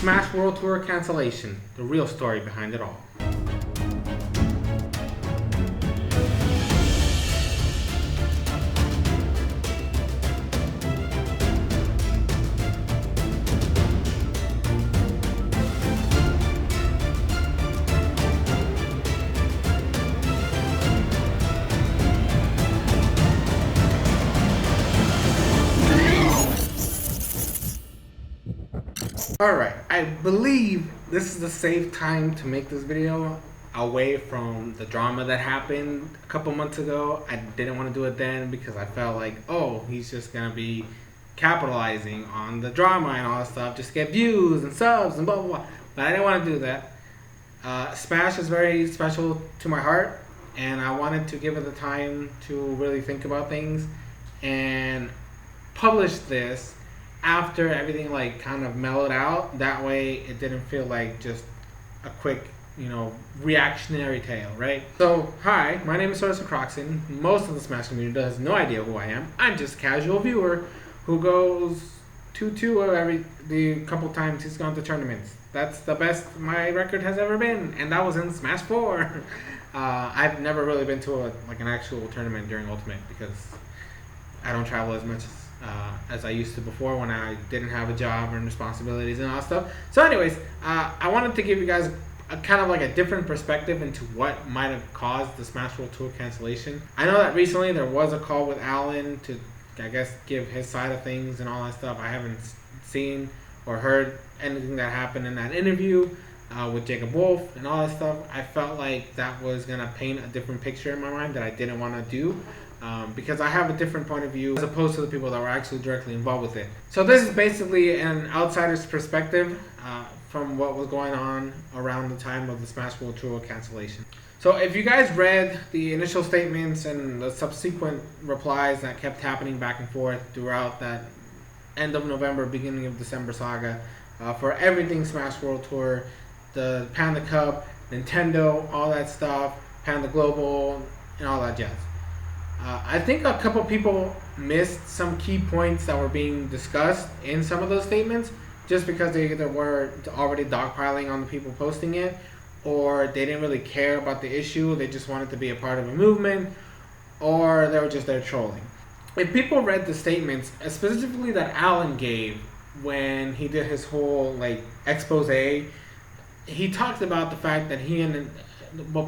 Smash World Tour cancellation, the real story behind it all. Alright, I believe this is a safe time to make this video away from the drama that happened a couple months ago. I didn't want to do it then because I felt like, oh, he's just going to be capitalizing on the drama and all that stuff, just get views and subs and blah, blah, blah. But I didn't want to do that. Smash is very special to my heart, and I wanted to give it the time to really think about things and publish this after everything like kind of mellowed out. That way it didn't feel like just a quick, reactionary tale, right? So, hi, my name is SoresanCrockxen. Most of the Smash community has no idea who I am. I'm just a casual viewer who goes 2-2 the couple times he's gone to tournaments. That's the best my record has ever been, and that was in Smash 4. I've never really been to an actual tournament during Ultimate because I don't travel as much as I used to before when I didn't have a job and responsibilities and all that stuff. So anyways, I wanted to give you guys a kind of like a different perspective into what might have caused the Smash World Tour cancellation. I know that recently there was a call with Alan to, I guess, give his side of things and all that stuff. I haven't seen or heard anything that happened in that interview with Jacob Wolf and all that stuff. I felt like that was going to paint a different picture in my mind that I didn't want to do. Because I have a different point of view as opposed to the people that were actually directly involved with it. So this is basically an outsider's perspective from what was going on around the time of the Smash World Tour cancellation. So if you guys read the initial statements and the subsequent replies that kept happening back and forth throughout that end of November, beginning of December saga for everything Smash World Tour, the Panda Cup, Nintendo, all that stuff, Panda Global, and all that jazz. I think a couple people missed some key points that were being discussed in some of those statements just because they either were already dogpiling on the people posting it, or they didn't really care about the issue, they just wanted to be a part of a movement, or they were just there trolling. If people read the statements, specifically that Alan gave when he did his whole expose, he talked about the fact that he and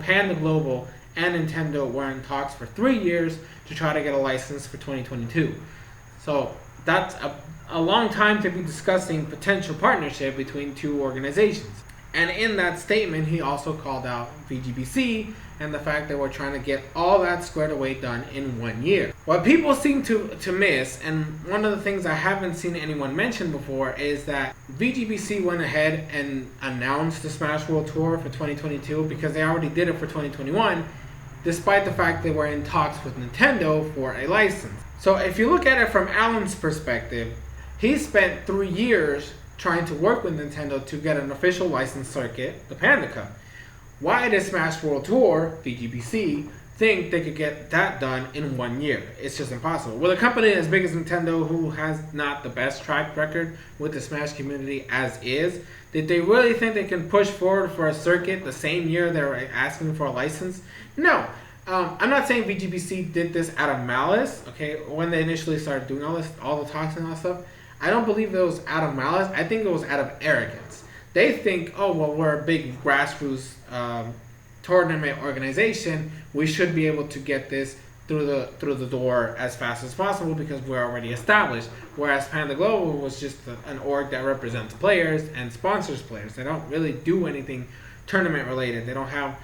Panda Global and Nintendo were in talks for 3 years to try to get a license for 2022. So that's a long time to be discussing potential partnership between two organizations. And in that statement, he also called out VGBC and the fact that we're trying to get all that squared away done in 1 year. What people seem to miss, and one of the things I haven't seen anyone mention before, is that VGBC went ahead and announced the Smash World Tour for 2022 because they already did it for 2021, despite the fact they were in talks with Nintendo for a license. So if you look at it from Alan's perspective, he spent 3 years trying to work with Nintendo to get an official license circuit, the Panda Cup. Why does Smash World Tour, VGBC, think they could get that done in 1 year? It's just impossible. With a company as big as Nintendo, who has not the best track record with the Smash community as is, did they really think they can push forward for a circuit the same year they were asking for a license? No. I'm not saying VGBC did this out of malice, okay, when they initially started doing all the talks and all that stuff. I don't believe it was out of malice. I think it was out of arrogance. They think, oh, well, we're a big grassroots tournament organization. We should be able to get this through the door as fast as possible because we're already established. Whereas Panda Global was just an org that represents players and sponsors players. They don't really do anything tournament related. They don't have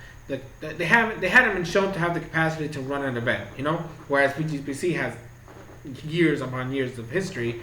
they haven't been shown to have the capacity to run an event, Whereas VGBC has years upon years of history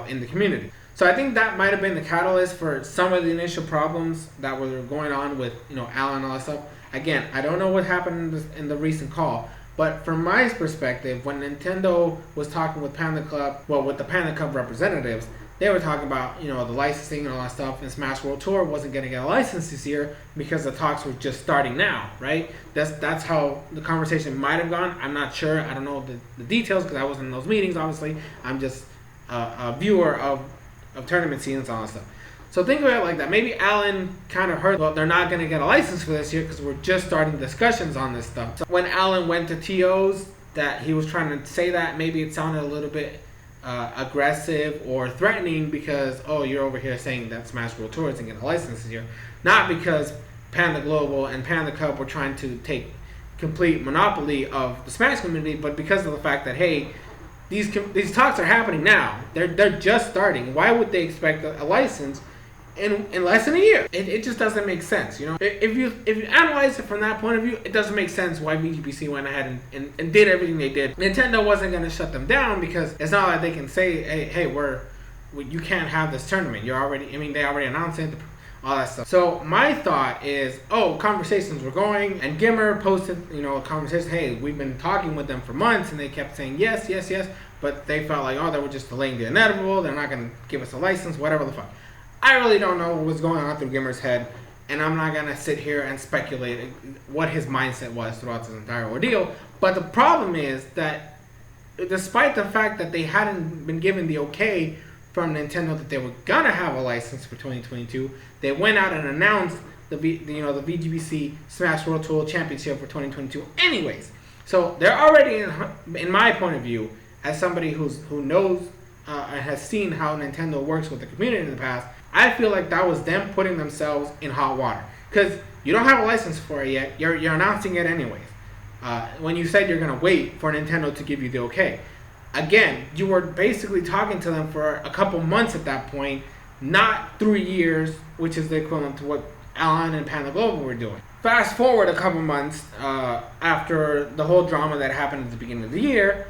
in the community. So I think that might have been the catalyst for some of the initial problems that were going on with Alan and all that stuff. Again, I don't know what happened in the recent call, but from my perspective, when Nintendo was talking with with the Panda Cup representatives, they were talking about the licensing and all that stuff, and Smash World Tour wasn't going to get a license this year because the talks were just starting now, right? That's how the conversation might have gone. I'm not sure. I don't know the details because I wasn't in those meetings. Obviously, I'm just a viewer of tournament scenes and all that stuff. So think of it like that. Maybe Alan kind of heard, well, they're not going to get a license for this year because we're just starting discussions on this stuff. So when Alan went to TOs, that he was trying to say that, maybe it sounded a little bit aggressive or threatening because, oh, you're over here saying that Smash World Tour isn't getting a license this year. Not because Panda Global and Panda Cup were trying to take complete monopoly of the Smash community, but because of the fact that, hey, these talks are happening now. They're just starting. Why would they expect a license in less than a year? It just doesn't make sense, you know. If you analyze it from that point of view, it doesn't make sense why VGBC went ahead and did everything they did. Nintendo wasn't going to shut them down because it's not like they can say, hey, you can't have this tournament. They already announced it, all that stuff. So my thought is, conversations were going, and Gimmer posted, a conversation. Hey, we've been talking with them for months, and they kept saying yes, but they felt like, they were just delaying the inevitable. They're not going to give us a license, whatever the fuck. I really don't know what was going on through Gimmer's head, and I'm not going to sit here and speculate what his mindset was throughout this entire ordeal. But the problem is that despite the fact that they hadn't been given the okay from Nintendo that they were going to have a license for 2022, they went out and announced the VGBC Smash World Tour Championship for 2022 anyways. So they're already, in my point of view, as somebody who knows and has seen how Nintendo works with the community in the past, I feel like that was them putting themselves in hot water. Because you don't have a license for it yet. You're announcing it anyways. When you said you're going to wait for Nintendo to give you the okay. Again, you were basically talking to them for a couple months at that point, not 3 years, which is the equivalent to what Alan and Panda Global were doing. Fast forward a couple months after the whole drama that happened at the beginning of the year,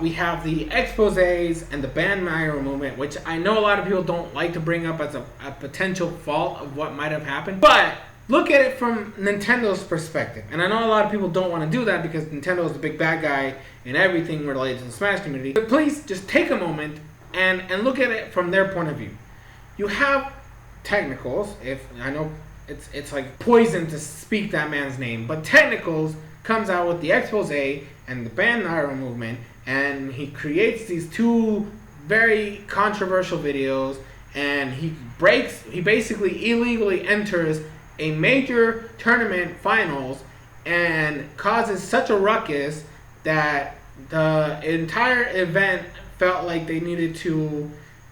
we have the exposés and the bandwagon movement, which I know a lot of people don't like to bring up as a potential fault of what might have happened. But look at it from Nintendo's perspective. And I know a lot of people don't want to do that because Nintendo is the big bad guy in everything related to the Smash community. But please just take a moment and look at it from their point of view. You have Technicals, if I know it's like poison to speak that man's name, but Technicals comes out with the expose and the bandwagon movement, and he creates these two very controversial videos, and he basically illegally enters a major tournament finals and causes such a ruckus that the entire event felt like they needed to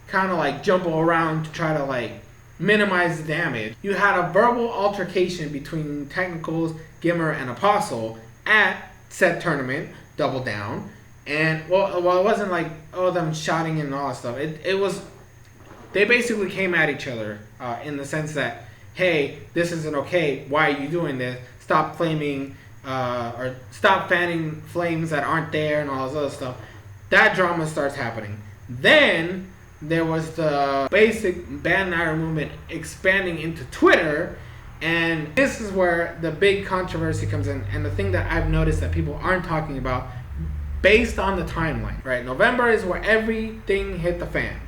kind of like jump around to try to like minimize the damage. You had a verbal altercation between Technicals, Gimmer, and Apostle at said tournament, Double Down. And well, it wasn't like them shouting and all that stuff. It was, they basically came at each other in the sense that, hey, this isn't okay. Why are you doing this? Stop flaming or stop fanning flames that aren't there and all this other stuff. That drama starts happening. Then there was the basic bandwagon movement expanding into Twitter, and this is where the big controversy comes in. And the thing that I've noticed that people aren't talking about, based on the timeline, right? November is where everything hit the fan.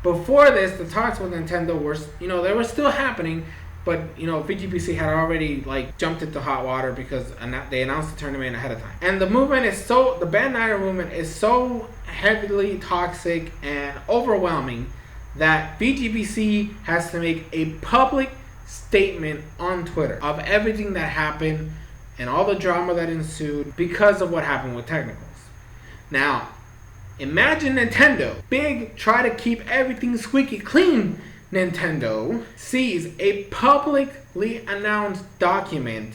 Before this, the talks with Nintendo were, they were still happening, but, VGBC had already, jumped into hot water because they announced the tournament ahead of time. And the movement is the bandwagon movement is so heavily toxic and overwhelming that VGBC has to make a public statement on Twitter of everything that happened and all the drama that ensued because of what happened with Technicals. Now, imagine Nintendo, big, try to keep everything squeaky clean. Nintendo sees a publicly announced document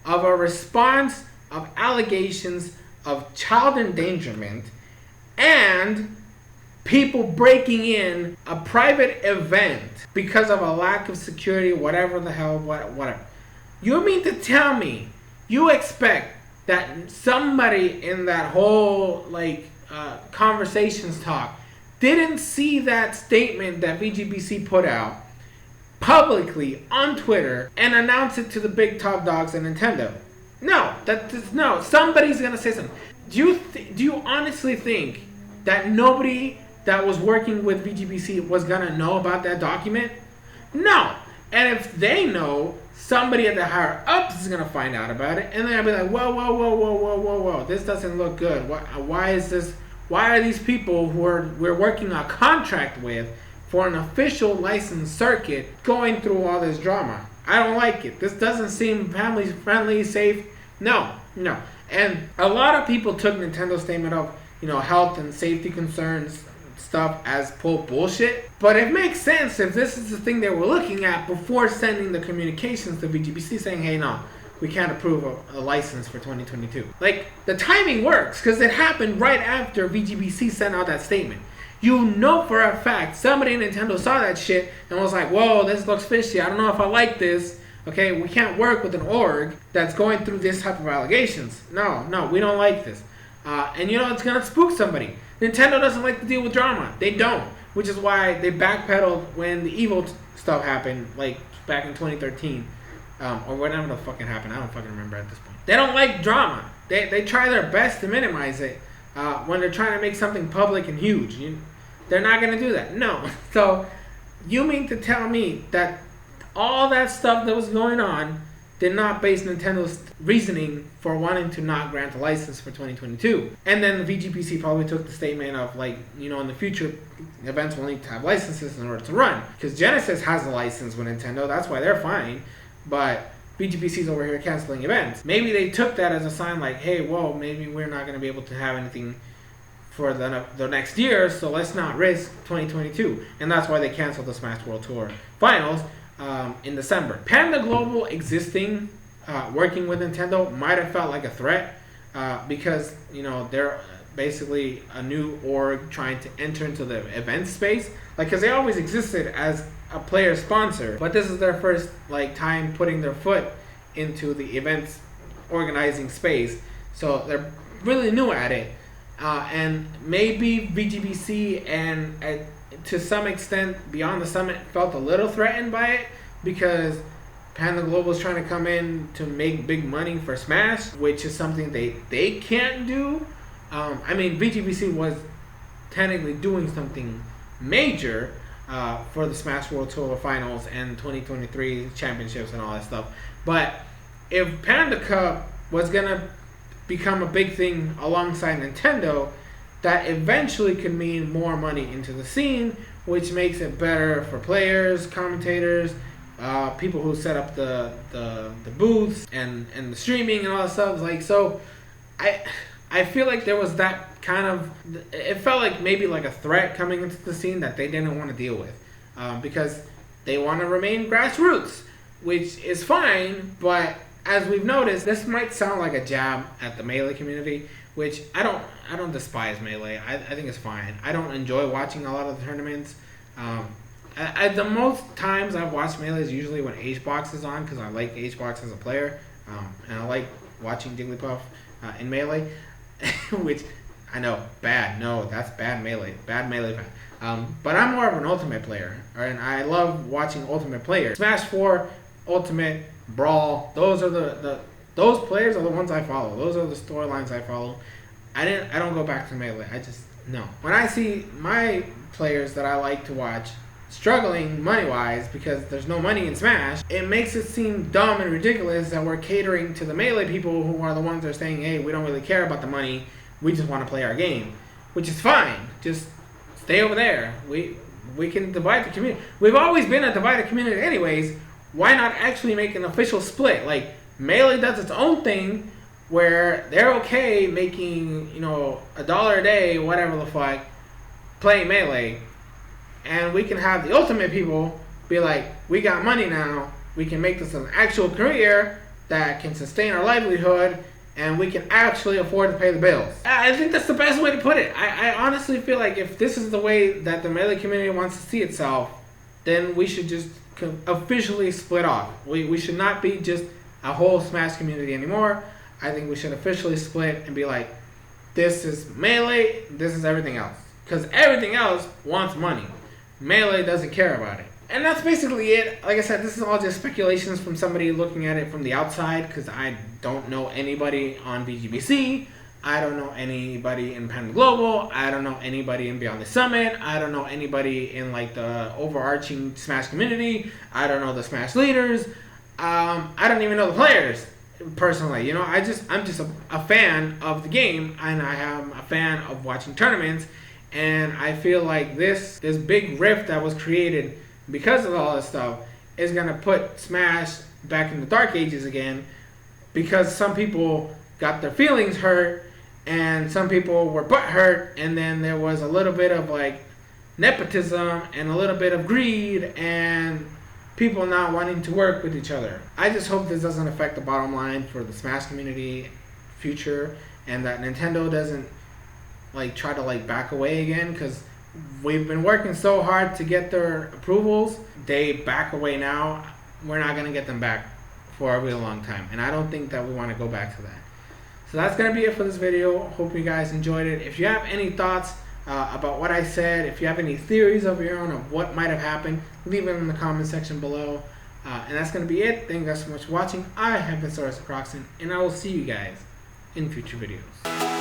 of a response of allegations of child endangerment and people breaking in a private event because of a lack of security, whatever the hell, whatever. You mean to tell me you expect that somebody in that whole conversations talk didn't see that statement that VGBC put out publicly on Twiter and announce it to the big top dogs at Nintendo? No, somebody's gonna say something. Do you honestly think that nobody that was working with VGBC was gonna know about that document? No. And if they know, somebody at the higher ups is gonna find out about it, and they're gonna be like, whoa, this doesn't look good. Why is this? Why are these people who we're working a contract with for an official licensed circuit going through all this drama. I don't like it. This doesn't seem family friendly, safe. No. And a lot of people took Nintendo's statement of, health and safety concerns stuff as bullshit. But it makes sense if this is the thing they were looking at before sending the communications to VGBC saying, hey, no, we can't approve a license for 2022. Like, the timing works because it happened right after VGBC sent out that statement. You know for a fact somebody in Nintendo saw that shit and was like, whoa, this looks fishy. I don't know if I like this. Okay, we can't work with an org that's going through this type of allegations. No, we don't like this. And it's going to spook somebody. Nintendo doesn't like to deal with drama. They don't. Which is why they backpedaled when the Evo stuff happened, like back in 2013. Or whatever the fucking happened. I don't fucking remember at this point. They don't like drama. They try their best to minimize it when they're trying to make something public and huge. They're not going to do that. No. So, you mean to tell me that all that stuff that was going on did not base Nintendo's reasoning for wanting to not grant a license for 2022. And then the VGPC probably took the statement of in the future, events will need to have licenses in order to run. Because Genesis has a license with Nintendo, that's why they're fine. But VGPC's over here canceling events. Maybe they took that as a sign like, hey, whoa, maybe we're not going to be able to have anything for the next year, so let's not risk 2022. And that's why they canceled the Smash World Tour Finals in December. Panda Global existing, working with Nintendo, might have felt like a threat because, they're basically a new org trying to enter into the event space. Because they always existed as a player sponsor, but this is their first time putting their foot into the events organizing space. So they're really new at it. And maybe VGBC and to some extent Beyond the Summit felt a little threatened by it because Panda Global is trying to come in to make big money for Smash, which is something they can't do. VGBC was technically doing something major for the Smash World Tour Finals and 2023 championships and all that stuff. But if Panda Cup was going to become a big thing alongside Nintendo, that eventually could mean more money into the scene, which makes it better for players, commentators, people who set up the booths and the streaming and all that stuff. So I feel like there was that kind of, it felt like maybe a threat coming into the scene that they didn't want to deal with because they want to remain grassroots, which is fine, but as we've noticed, this might sound like a jab at the Melee community, which I don't despise Melee. I think it's fine. I don't enjoy watching a lot of the tournaments. The most times I've watched Melee is usually when HBox is on because I like HBox as a player, and I like watching Jigglypuff in Melee, which I know, bad. No, that's bad Melee fan. But I'm more of an Ultimate player, and I love watching Ultimate players. Smash 4, Ultimate, Brawl, those are those players are the ones I follow. Those are the storylines I follow. I don't go back to Melee. No. When I see my players that I like to watch struggling money-wise because there's no money in Smash, it makes it seem dumb and ridiculous that we're catering to the Melee people who are the ones that are saying, hey, we don't really care about the money. We just want to play our game, which is fine. Just stay over there. We can divide the community. We've always been a divided community anyways. Why not actually make an official split? Melee does its own thing where they're okay making, $1 a day, whatever the fuck, playing Melee. And we can have the Ultimate people be like, we got money now. We can make this an actual career that can sustain our livelihood and we can actually afford to pay the bills. I think that's the best way to put it. I honestly feel like if this is the way that the Melee community wants to see itself, then we should just officially split off. We should not be just a whole Smash community anymore. I think we should officially split and be like, this is Melee, this is everything else. Because everything else wants money. Melee doesn't care about it. And that's basically it. Like I said, this is all just speculations from somebody looking at it from the outside because I don't know anybody on VGBC. I don't know anybody in Panda Global. I don't know anybody in Beyond the Summit. I don't know anybody in the overarching Smash community. I don't know the Smash leaders. I don't even know the players personally. I'm just a fan of the game, and I am a fan of watching tournaments. And I feel like this big rift that was created because of all this stuff is going to put Smash back in the dark ages again, because some people got their feelings hurt and some people were butthurt, and then there was a little bit of like nepotism and a little bit of greed and people not wanting to work with each other. I just hope this doesn't affect the bottom line for the Smash community future, and that Nintendo doesn't like try to like back away again, because we've been working so hard to get their approvals. They back away now. We're not going to get them back for a real long time, and I don't think that we want to go back to that. So that's going to be it for this video. Hope you guys enjoyed it. If you have any thoughts about what I said, if you have any theories of your own of what might have happened, leave it in the comment section below. And that's going to be it. Thank you guys so much for watching. I have been SoresanCrockxen, and I will see you guys in future videos.